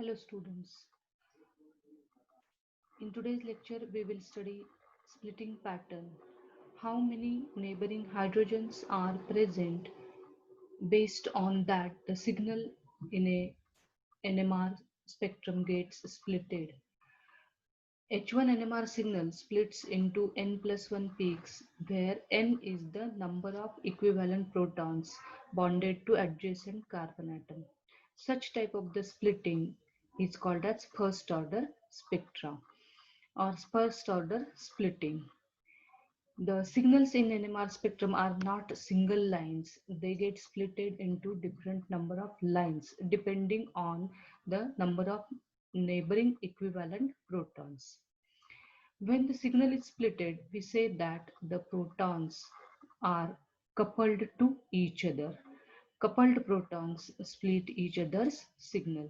Hello students. In today's lecture we will study splitting pattern. How many neighboring hydrogens are present. Based on that the signal in a NMR spectrum gets splitted. H1 NMR signal splits into n plus 1 peaks where n is the number of equivalent protons bonded to adjacent carbon atom. Such type of the splitting is called as first order spectra or first order splitting. The signals in NMR spectrum are not single lines. They get splitted into different number of lines depending on the number of neighboring equivalent protons. When the signal is splitted, we say that the protons are coupled to each other. Coupled protons split each other's signal.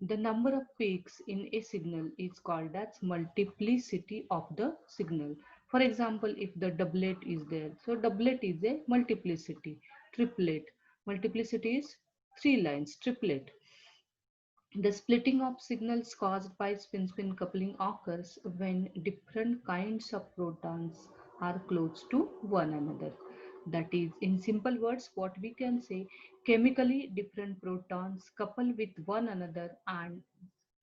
The number of peaks in a signal is called as multiplicity of the signal. For example, if the doublet is there, so doublet is a multiplicity. Triplet, multiplicity is three lines, triplet. The splitting of signals caused by spin-spin coupling occurs when different kinds of protons are close to one another. That is, in simple words, what we can say, chemically different protons couple with one another and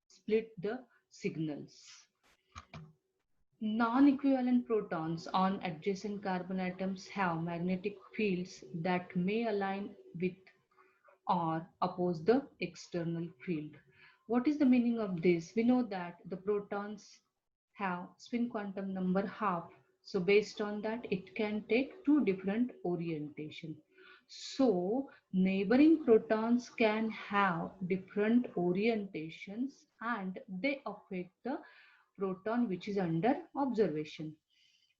split the signals. Non-equivalent protons on adjacent carbon atoms have magnetic fields that may align with or oppose the external field. What is the meaning of this? We know that the protons have spin quantum number half. So based on that, it can take two different orientation. So neighboring protons can have different orientations and they affect the proton which is under observation.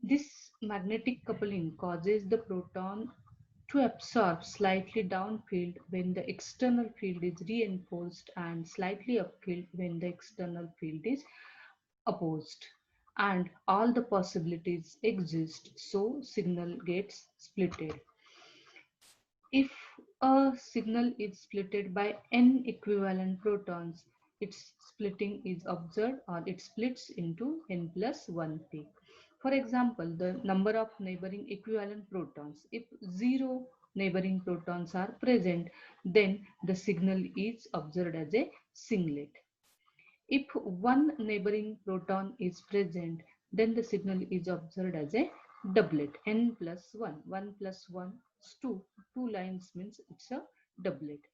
This magnetic coupling causes the proton to absorb slightly downfield when the external field is reinforced and slightly upfield when the external field is opposed. And all the possibilities exist, so signal gets splitted. If a signal is splitted by n equivalent protons, its splitting is observed or it splits into n plus 1 peak. For example, the number of neighboring equivalent protons. If zero neighboring protons are present, then the signal is observed as a singlet. If one neighboring proton is present, then the signal is observed as a doublet, n plus 1. 1 plus 1 is 2. Two lines means it's a doublet.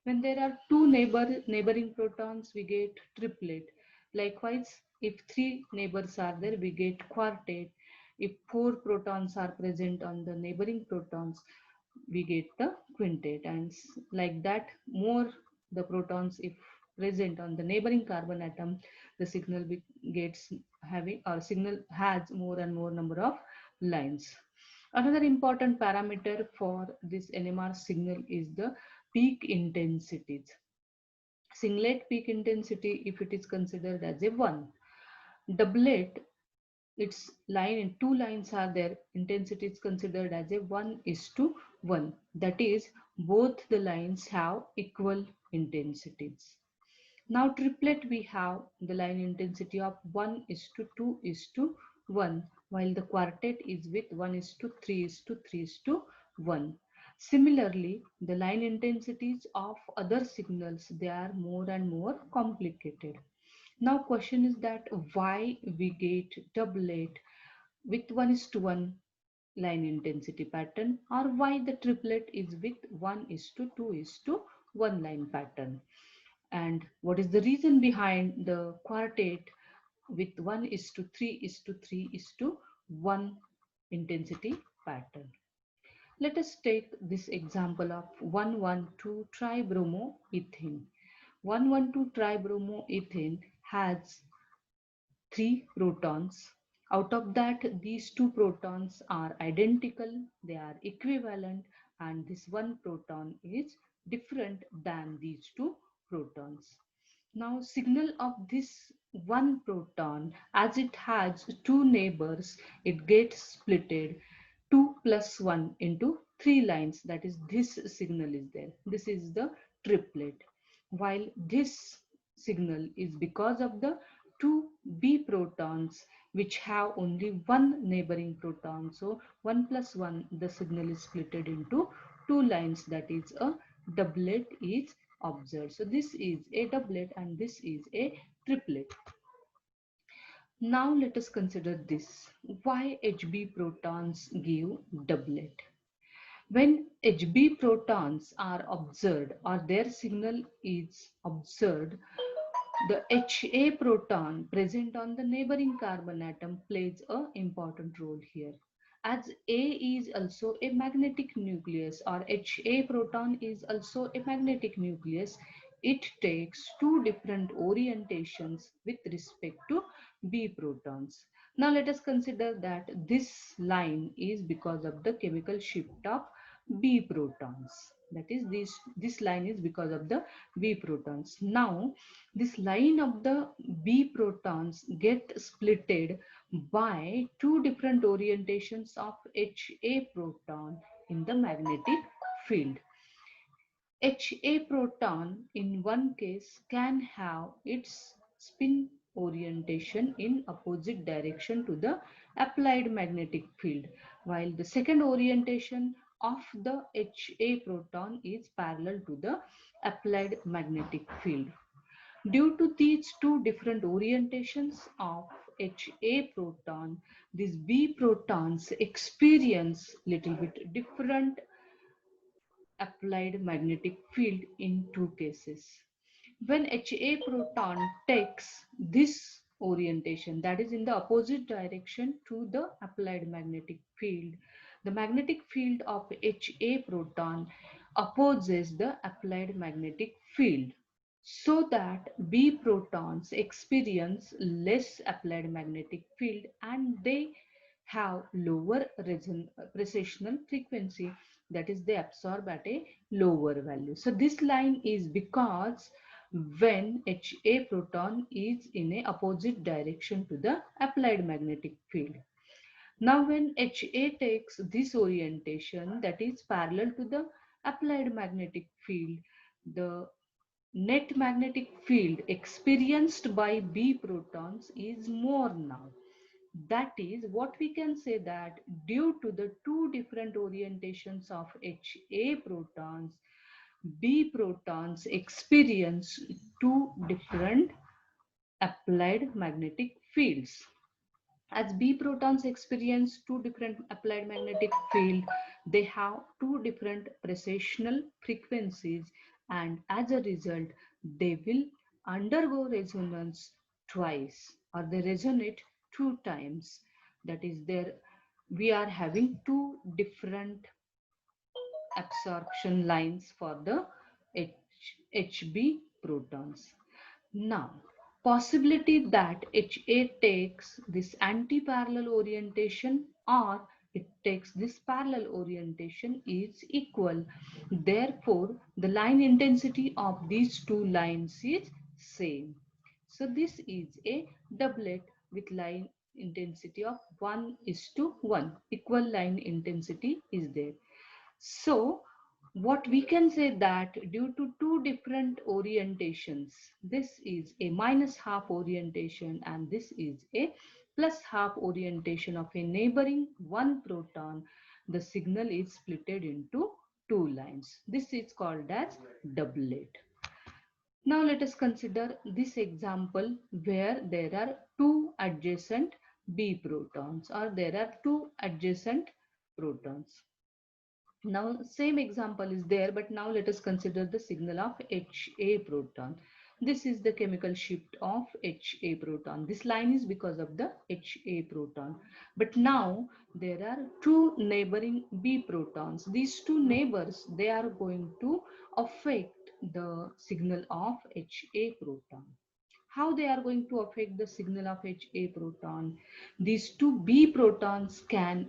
When there are two neighboring protons, we get triplet. Likewise, if three neighbors are there, we get quartet. If four protons are present on the neighboring protons, we get the quintet. And like that, more the protons if present on the neighboring carbon atom, the signal gets having or signal has more and more number of lines. Another important parameter for this NMR signal is the peak intensities. Singlet peak intensity, if it is considered as a 1. Doublet, its line and two lines are there, intensity is considered as a 1:1. That is, both the lines have equal intensities. Now triplet, we have the line intensity of 1:2:1, while the quartet is with 1:3:3:1. Similarly, the line intensities of other signals, they are more and more complicated. Now question is that why we get doublet with 1:1 line intensity pattern, or why the triplet is with 1:2:1 line pattern, and what is the reason behind the quartet with 1:3:3:1 intensity pattern. Let us take this example of 1,1,2 tribromoethane. 1,1,2 tribromoethane has three protons. Out of that, these two protons are identical, they are equivalent, and this one proton is different than these two protons. Now, signal of this one proton, as it has two neighbors, it gets splitted 2 plus 1 into three lines. That is, this signal is there. This is the triplet. While this signal is because of the two B protons which have only one neighboring proton. So 1 plus 1, the signal is splitted into two lines, that is a doublet is observed. So this is a doublet and this is a triplet. Now let us consider this. Why Hb protons give doublet? When Hb protons are observed or their signal is observed, the Ha proton present on the neighboring carbon atom plays an important role here. As A is also a magnetic nucleus, or Ha proton is also a magnetic nucleus, it takes two different orientations with respect to B protons. Now let us consider that this line is because of the chemical shift of B protons. That is, this line is because of the B protons. Now this line of the B protons get splitted by two different orientations of Ha proton in the magnetic field. Ha proton in one case can have its spin orientation in opposite direction to the applied magnetic field, while the second orientation of the Ha proton is parallel to the applied magnetic field. Due to these two different orientations of Ha proton, these B protons experience little bit different applied magnetic field in two cases. When Ha proton takes this orientation, that is in the opposite direction to the applied magnetic field, the magnetic field of Ha proton opposes the applied magnetic field, so that B protons experience less applied magnetic field and they have lower precessional frequency, that is they absorb at a lower value. So this line is because when Ha proton is in a opposite direction to the applied magnetic field. Now when Ha takes this orientation, that is parallel to the applied magnetic field, the net magnetic field experienced by B protons is more now. That is what we can say, that due to the two different orientations of Ha protons, B protons experience two different applied magnetic fields. As B protons experience two different applied magnetic field, they have two different precessional frequencies, and as a result, they will undergo resonance twice, or they resonate two times. That is, there we are having two different absorption lines for the Hb protons. Now, possibility that Ha takes this anti-parallel orientation or it takes this parallel orientation is equal. Therefore, the line intensity of these two lines is same. So this is a doublet with line intensity of 1 is to 1. Equal line intensity is there. So what we can say, that due to two different orientations, this is a minus half orientation and this is a plus half orientation of a neighboring one proton, the signal is splitted into two lines. This is called as doublet. Now let us consider this example where there are two adjacent B protons, or there are two adjacent protons. Now same example is there, but now let us consider the signal of Ha proton. This is the chemical shift of Ha proton. This line is because of the Ha proton. But now there are two neighboring B protons. These two neighbors, they are going to affect the signal of Ha proton. How they are going to affect the signal of Ha proton? These two B protons can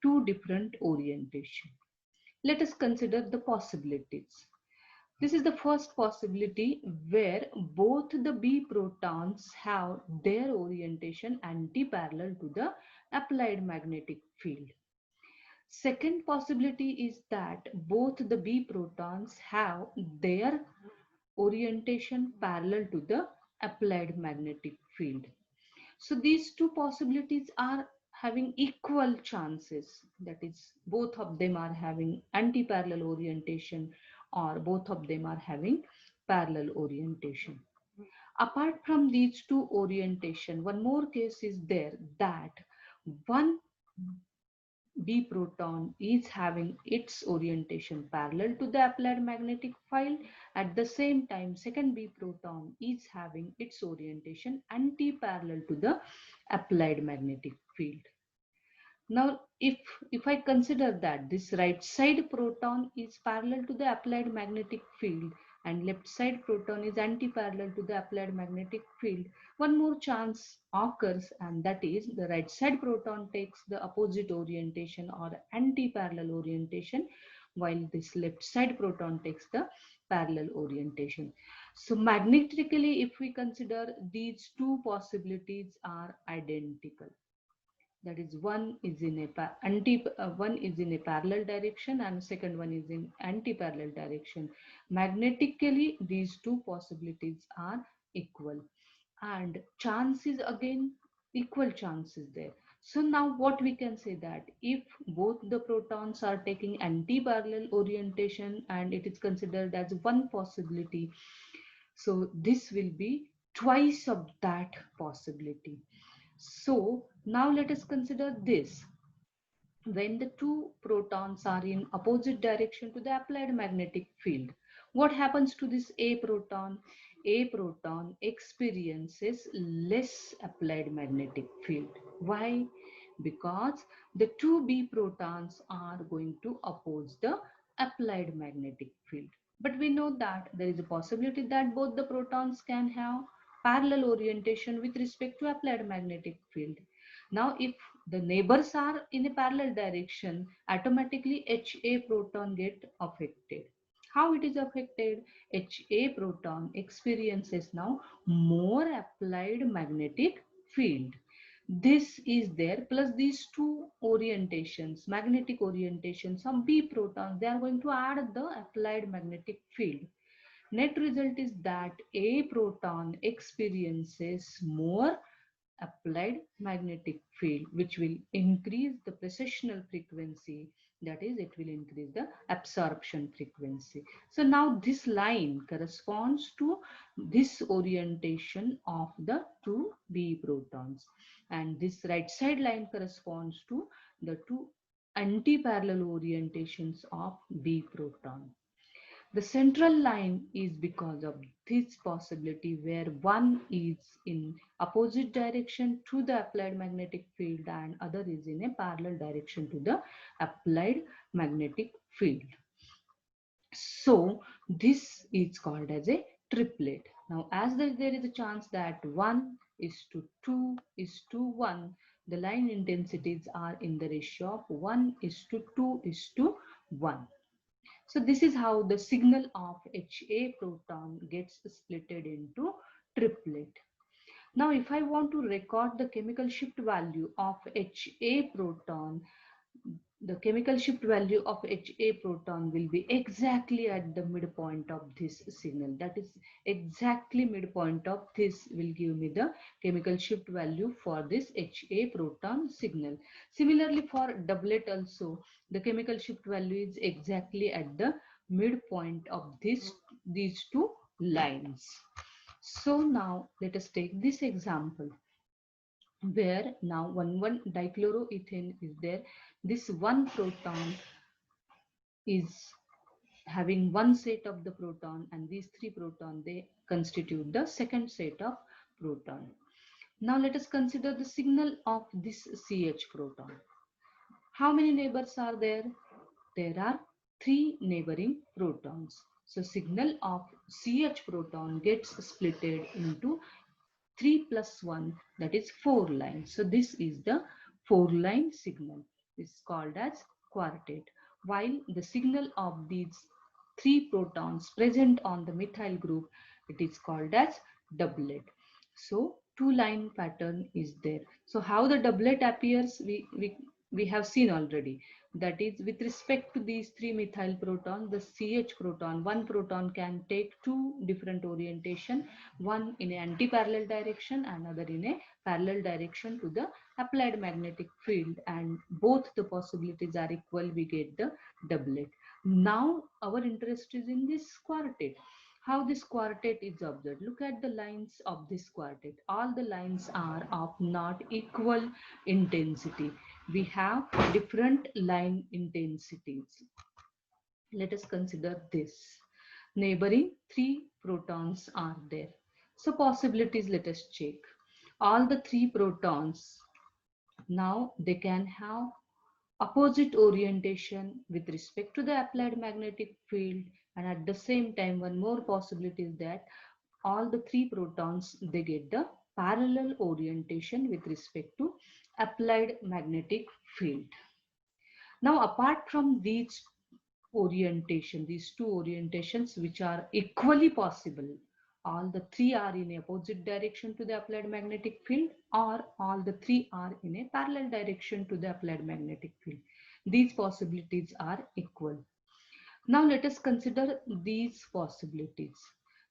two different orientation. Let us consider the possibilities. This is the first possibility where both the B protons have their orientation anti-parallel to the applied magnetic field. Second possibility is that both the B protons have their orientation parallel to the applied magnetic field. So these two possibilities are having equal chances. That is, both of them are having anti-parallel orientation or both of them are having parallel orientation. Apart from these two orientation, one more case is there that one B proton is having its orientation parallel to the applied magnetic field. At the same time, second B proton is having its orientation anti-parallel to the applied magnetic field. Now, if I consider that this right side proton is parallel to the applied magnetic field and left side proton is anti-parallel to the applied magnetic field, one more chance occurs, and that is the right side proton takes the opposite orientation or anti-parallel orientation, while this left side proton takes the parallel orientation. So magnetically, if we consider, these two possibilities are identical. That is, one is in a parallel direction and second one is in anti-parallel direction. Magnetically, these two possibilities are equal, and chances again, equal chances there. So now what we can say, that if both the protons are taking anti-parallel orientation and it is considered as one possibility, so this will be twice of that possibility. So now let us consider this. When the two protons are in opposite direction to the applied magnetic field, what happens to this A proton? A proton experiences less applied magnetic field. Why? Because the two B protons are going to oppose the applied magnetic field. But we know that there is a possibility that both the protons can have parallel orientation with respect to applied magnetic field. Now, if the neighbors are in a parallel direction, automatically HA proton get affected. How it is affected? HA proton experiences now more applied magnetic field. This is there, plus these two orientations, magnetic orientations of B protons, they are going to add the applied magnetic field. Net result is that A proton experiences more applied magnetic field, which will increase the precessional frequency. That is, it will increase the absorption frequency. So now this line corresponds to this orientation of the two B protons, and this right side line corresponds to the two anti-parallel orientations of B proton. The central line is because of this possibility where one is in opposite direction to the applied magnetic field and other is in a parallel direction to the applied magnetic field. So this is called as a triplet. Now, as there is a chance that 1 is to 2 is to 1, the line intensities are in the ratio of 1 is to 2 is to 1. So this is how the signal of HA proton gets splitted into triplet. Now, if I want to record the chemical shift value of HA proton, the chemical shift value of HA proton will be exactly at the midpoint of this signal. That is, exactly midpoint of this will give me the chemical shift value for this HA proton signal. Similarly, for doublet also, the chemical shift value is exactly at the midpoint of these two lines. So now let us take this example where now one dichloroethane is there. This one proton is having one set of the proton, and these three proton, they constitute the second set of proton. Now let us consider the signal of this CH proton. How many neighbors are there? There are three neighboring protons. So signal of CH proton gets splitted into 3 plus 1, that is 4 lines. So this is the 4-line signal. This is called as quartet. While the signal of these 3 protons present on the methyl group, it is called as doublet. So 2-line pattern is there. So how the doublet appears, we we have seen already. That is, with respect to these three methyl protons, the CH proton, one proton can take two different orientation, one in an anti-parallel direction, another in a parallel direction to the applied magnetic field, and both the possibilities are equal, we get the doublet. Now our interest is in this quartet. How this quartet is observed. Look at the lines of this quartet. All the lines are of not equal intensity. We have different line intensities. Let us consider this. Neighboring three protons are there. So possibilities, let us check. All the three protons, now they can have opposite orientation with respect to the applied magnetic field, and at the same time one more possibility is that all the three protons, they get the parallel orientation with respect to applied magnetic field. Now apart from these orientation, these two orientations which are equally possible, all the three are in opposite direction to the applied magnetic field, or all the three are in a parallel direction to the applied magnetic field. These possibilities are equal. Now let us consider these possibilities.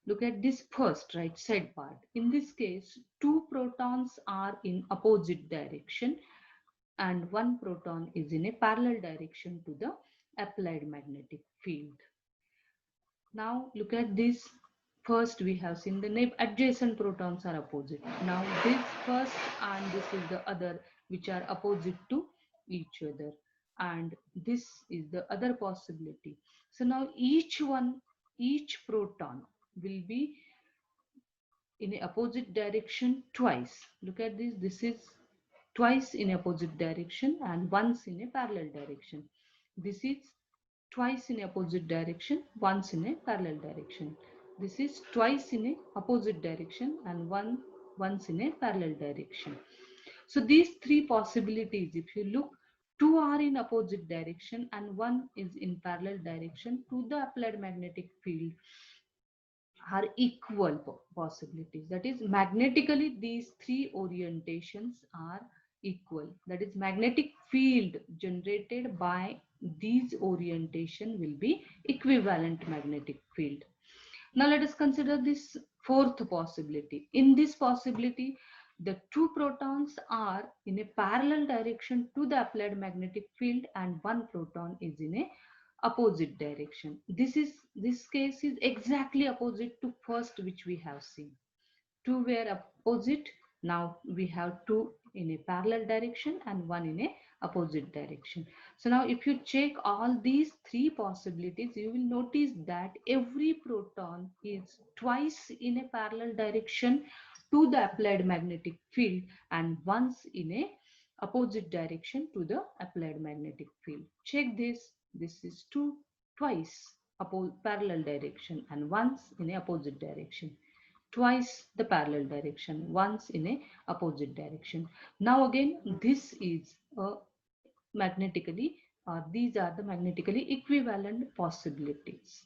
Look at this first right side part. In this case, two protons are in opposite direction and one proton is in a parallel direction to the applied magnetic field. Now look at this. First we have seen the adjacent protons are opposite. Now this first and this is the other, which are opposite to each other, and this is the other possibility. So now each proton will be in a opposite direction twice. Look at this. This is twice in opposite direction and once in a parallel direction. This is twice in opposite direction, once in a parallel direction. This is twice in a opposite direction and once in a parallel direction. So these three possibilities, if you look, two are in opposite direction and one is in parallel direction to the applied magnetic field, are equal possibilities. That is, magnetically these three orientations are equal. That is, magnetic field generated by these orientation will be equivalent magnetic field. Now let us consider this fourth possibility. In this possibility, the two protons are in a parallel direction to the applied magnetic field and one proton is in a opposite direction. This case is exactly opposite to first which we have seen. Two were opposite. Now we have two in a parallel direction and one in a opposite direction. So now if you check all these three possibilities, you will notice that every proton is twice in a parallel direction to the applied magnetic field and once in a opposite direction to the applied magnetic field. Check this. This is two twice parallel direction and once in a opposite direction, twice the parallel direction, once in a opposite direction. Now again, this is a magnetically, these are the magnetically equivalent possibilities.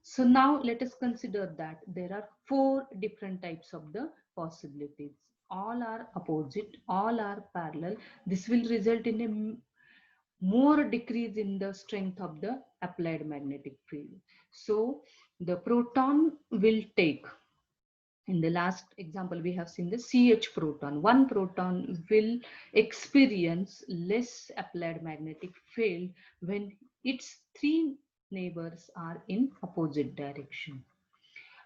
So now let us consider that there are four different types of the possibilities. All are opposite, all are parallel. This will result in a more decrease in the strength of the applied magnetic field. So the proton will take, in the last example we have seen the CH proton, one proton will experience less applied magnetic field when its three neighbors are in opposite direction,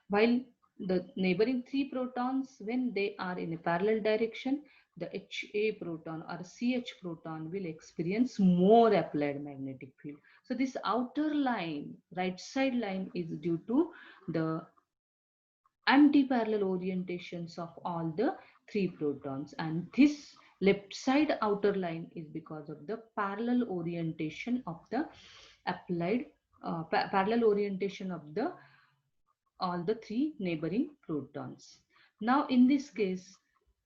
while the neighboring three protons, when they are in a parallel direction, the HA proton or CH proton will experience more applied magnetic field. So this outer line, right side line, is due to the anti-parallel orientations of all the three protons, and this left side outer line is because of the parallel orientation of the applied parallel orientation of the all the three neighboring protons. Now in this case,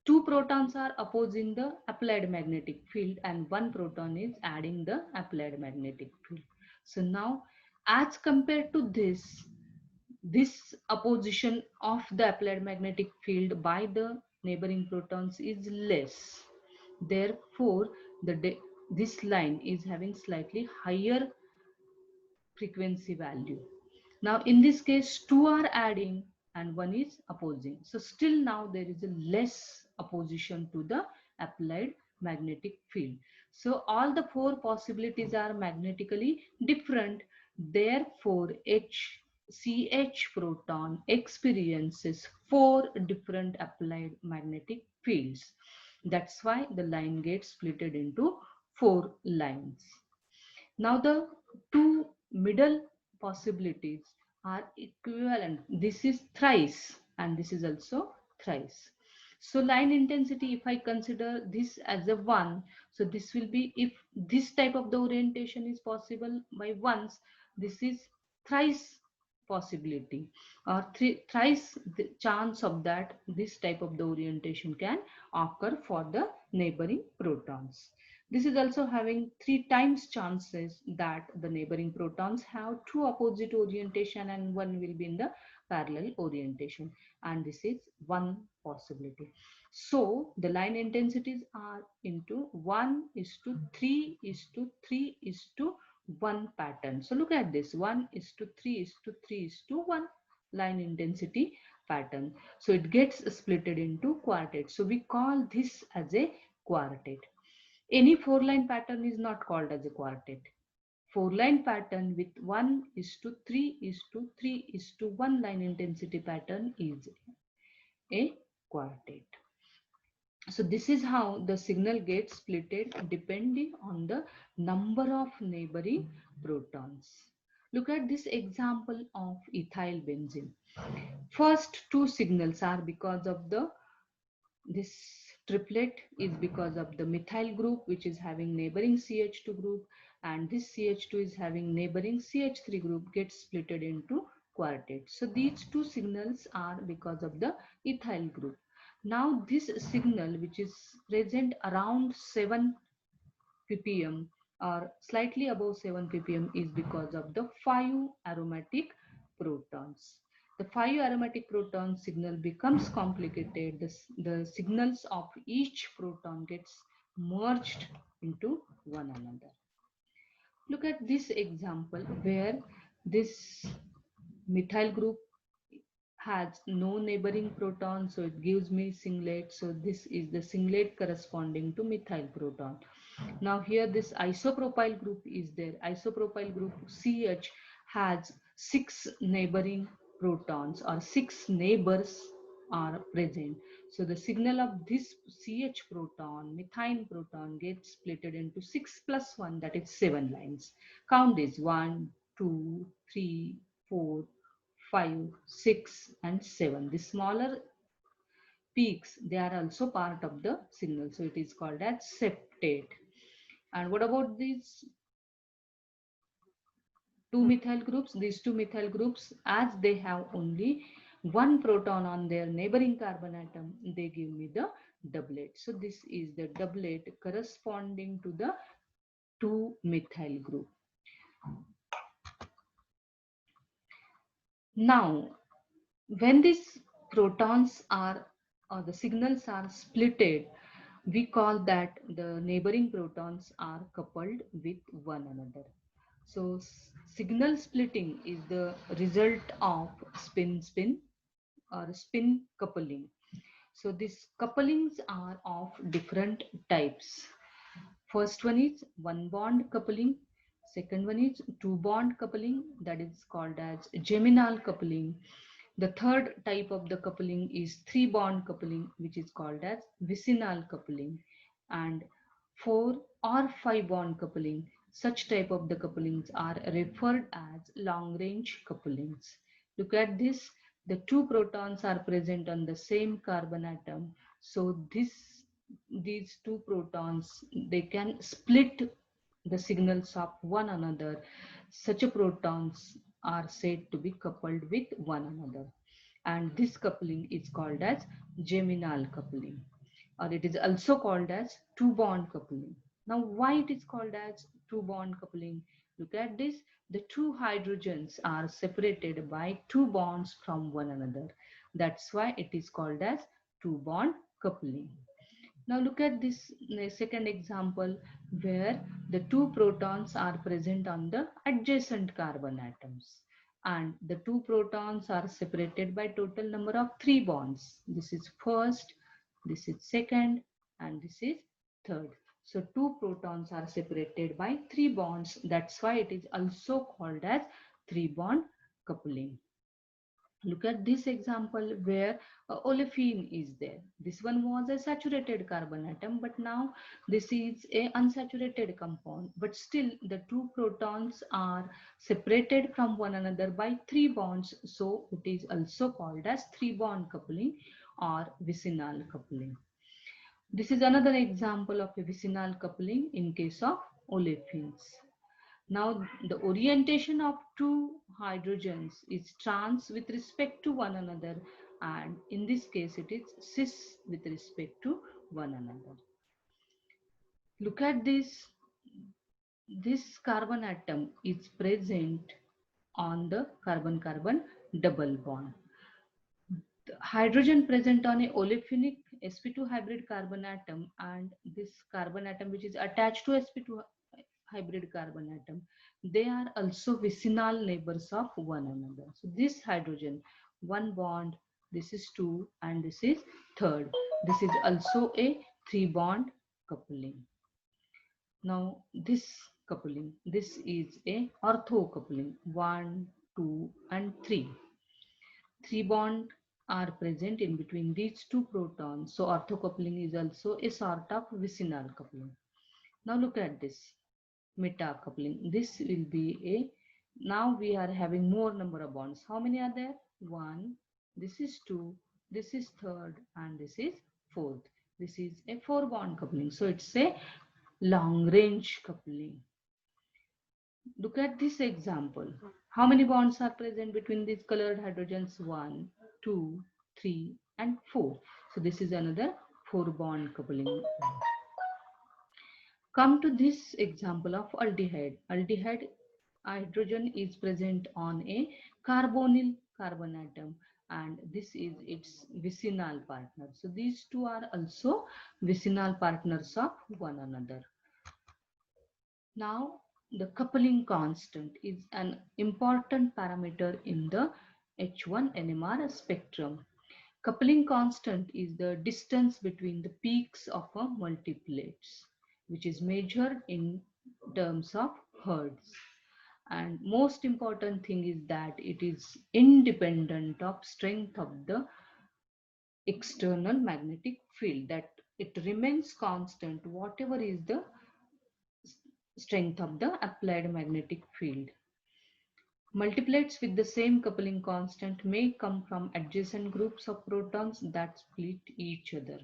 two protons are opposing the applied magnetic field and one proton is adding the applied magnetic field. So now, as compared to this opposition of the applied magnetic field by the neighboring protons is less. Therefore, the this line is having slightly higher frequency value. Now in this case, two are adding and one is opposing. So still now there is a less opposition to the applied magnetic field. So all the four possibilities are magnetically different. Therefore, CH proton experiences four different applied magnetic fields. That's why the line gets splitted into four lines. Now the two middle possibilities are equivalent. This is thrice and this is also thrice. So line intensity, if I consider this as a 1, so this will be, if this type of the orientation is possible by once, this is thrice possibility, or thrice the chance of that this type of the orientation can occur for the neighboring protons. This is also having 3 times chances that the neighboring protons have two opposite orientation and one will be in the parallel orientation, and this is one possibility. So the line intensities are into 1 is to 3 is to 3 is to 1 pattern. So look at this, 1 is to 3 is to 3 is to 1 line intensity pattern. So it gets splitted into quartet. So we call this as a quartet. Any four-line pattern is not called as a quartet. Four-line pattern with 1 is to 3 is to 3 is to 1 line intensity pattern is a quartet. So this is how the signal gets splitted depending on the number of neighboring protons. Look at this example of ethyl benzene. First two signals are because of the this triplet is because of the methyl group which is having neighboring CH2 group, and this CH2 is having neighboring CH3 group, gets splitted into quartet. So these two signals are because of the ethyl group. Now this signal which is present around 7 ppm or slightly above 7 ppm is because of the 5 aromatic protons. The 5 aromatic proton signal becomes complicated. The signals of each proton gets merged into one another. Look at this example where this methyl group has no neighboring proton, so it gives me singlet. So this is the singlet corresponding to methyl proton. Now here this isopropyl group is there. Isopropyl group CH has 6 neighboring protons, or 6 neighbors are present. So the signal of this CH proton, methine proton, gets splitted into 6 plus 1, that is 7 lines. Count this: 1, 2, 3, 4, 5, 6 and 7. The smaller peaks, they are also part of the signal. So it is called as septate. And what about these two methyl groups? These two methyl groups, as they have only one proton on their neighboring carbon atom, they give me the doublet. So this is the doublet corresponding to the 2 methyl group. Now, when these protons are, or the signals are splitted, we call that the neighboring protons are coupled with one another. So signal splitting is the result of spin-spin or spin coupling. So these couplings are of different types. First one is one bond coupling. Second one is two bond coupling, that is called as geminal coupling. The third type of the coupling is three bond coupling, which is called as vicinal coupling. And four or five bond coupling, such type of the couplings are referred as long range couplings. Look at this, the two protons are present on the same carbon atom. So these two protons, they can split the signals of one another. Such a protons are said to be coupled with one another, and this coupling is called as geminal coupling, or it is also called as two bond coupling. Now why it is called as two bond coupling? Look at this, the two hydrogens are separated by two bonds from one another. That's why it is called as two bond coupling. Now look at this second example where the two protons are present on the adjacent carbon atoms and the two protons are separated by total number of three bonds. This is first, this is second, and this is third. So two protons are separated by three bonds. That's why it is also called as three bond coupling. Look at this example where olefin is there. This one was a saturated carbon atom, but now this is a unsaturated compound. But still the two protons are separated from one another by three bonds. So it is also called as three bond coupling or vicinal coupling. This is another example of a vicinal coupling in case of olefins. Now, the orientation of two hydrogens is trans with respect to one another, and in this case, it is cis with respect to one another. Look at this. This carbon atom is present on the carbon-carbon double bond. The hydrogen present on a olefinic sp2 hybrid carbon atom and this carbon atom which is attached to sp2 hybrid carbon atom, they are also vicinal neighbors of one another. So this hydrogen, one bond, this is two and this is third. This is also a three bond coupling. Now this coupling, this is a ortho coupling, one, two and three. Three bonds are present in between these two protons. So orthocoupling is also a sort of vicinal coupling. Now look at this meta coupling. This will be a, now we are having more number of bonds. How many are there? One, this is two, this is third, and this is fourth. This is a four bond coupling. So it's a long range coupling. Look at this example. How many bonds are present between these colored hydrogens? One, two, three, and four. So this is another four bond coupling. Come to this example of aldehyde. Aldehyde hydrogen is present on a carbonyl carbon atom and this is its vicinal partner. So these two are also vicinal partners of one another. Now, the coupling constant is an important parameter in the H1-NMR spectrum. Coupling constant is the distance between the peaks of a multiplates, which is measured in terms of hertz. And most important thing is that it is independent of strength of the external magnetic field, that it remains constant whatever is the strength of the applied magnetic field. Multiplates with the same coupling constant may come from adjacent groups of protons that split each other.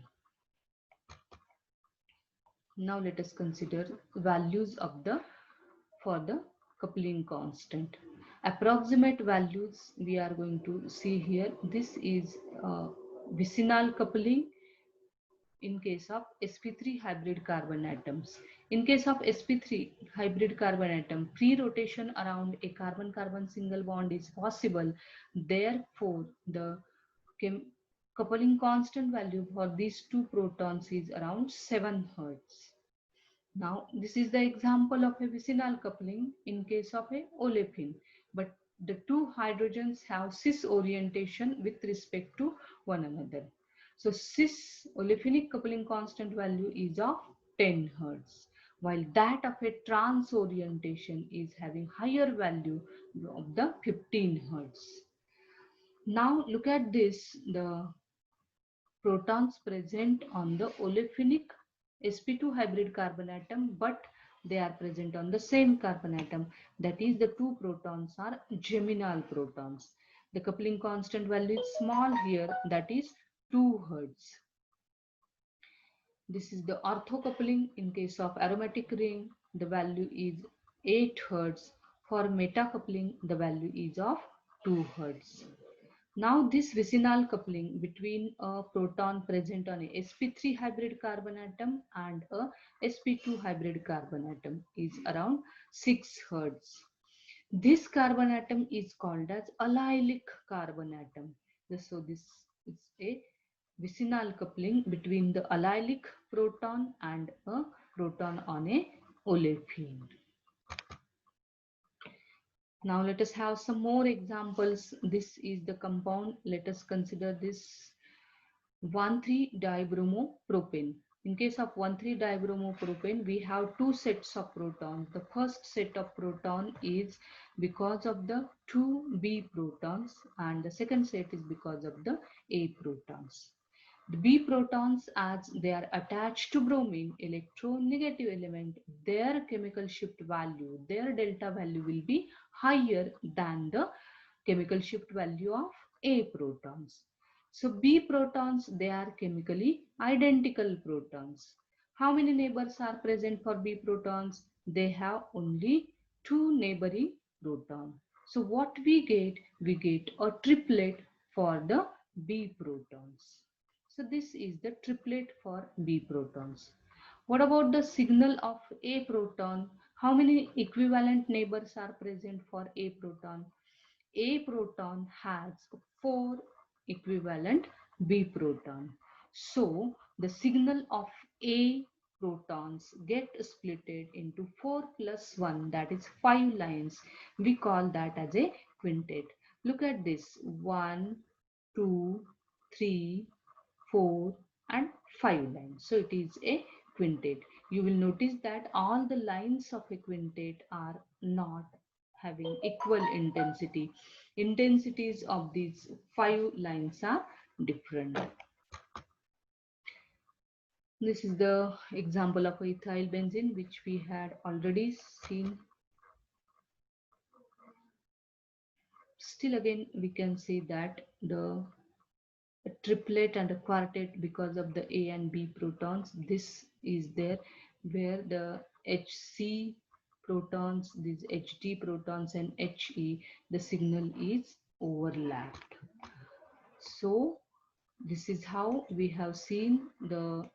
Now let us consider values of the for the coupling constant. Approximate values we are going to see here. This is vicinal coupling in case of sp3 hybrid carbon atoms. In case of sp3 hybrid carbon atom, free rotation around a carbon-carbon single bond is possible. Therefore, the coupling constant value for these two protons is around 7 Hertz. Now, this is the example of a vicinal coupling in case of a olefin, but the two hydrogens have cis orientation with respect to one another. So, cis olefinic coupling constant value is of 10 Hertz, while that of a trans orientation is having higher value of the 15 Hertz. Now, look at this, the protons present on the olefinic sp2 hybrid carbon atom, but they are present on the same carbon atom. That is, the two protons are geminal protons. The coupling constant value is small here, that is 2 Hertz. This is the orthocoupling in case of aromatic ring. The value is 8 Hertz. For metacoupling, the value is of 2 Hertz. Now this vicinal coupling between a proton present on a sp3 hybrid carbon atom and a sp2 hybrid carbon atom is around 6 Hertz. This carbon atom is called as allylic carbon atom. So this is a vicinal coupling between the allylic proton and a proton on a olefin. Now let us have some more examples. This is the compound. Let us consider this 1,3-dibromopropane. In case of 1,3-dibromopropane, we have two sets of protons. The first set of proton is because of the two B protons, and the second set is because of the A protons. The B protons, as they are attached to bromine, electronegative element, their chemical shift value, their delta value will be higher than the chemical shift value of A protons. So B protons, they are chemically identical protons. How many neighbors are present for B protons? They have only two neighboring protons. So what we get? We get a triplet for the B protons. So this is the triplet for B protons. What about the signal of A proton? How many equivalent neighbors are present for A proton? A proton has four equivalent B proton. So the signal of A protons get splitted into 4 plus 1, that is 5 lines. We call that as a quintet. Look at this: 1, 2, 3, 4 and 5 lines. So it is a quintet. You will notice that all the lines of a quintet are not having equal intensity. Intensities of these 5 lines are different. This is the example of ethyl benzene, which we had already seen. Still again, we can say that the triplet and a quartet, because of the A and B protons, this is there, where the Hc protons, these Hd protons and He, the signal is overlapped. So this is how we have seen the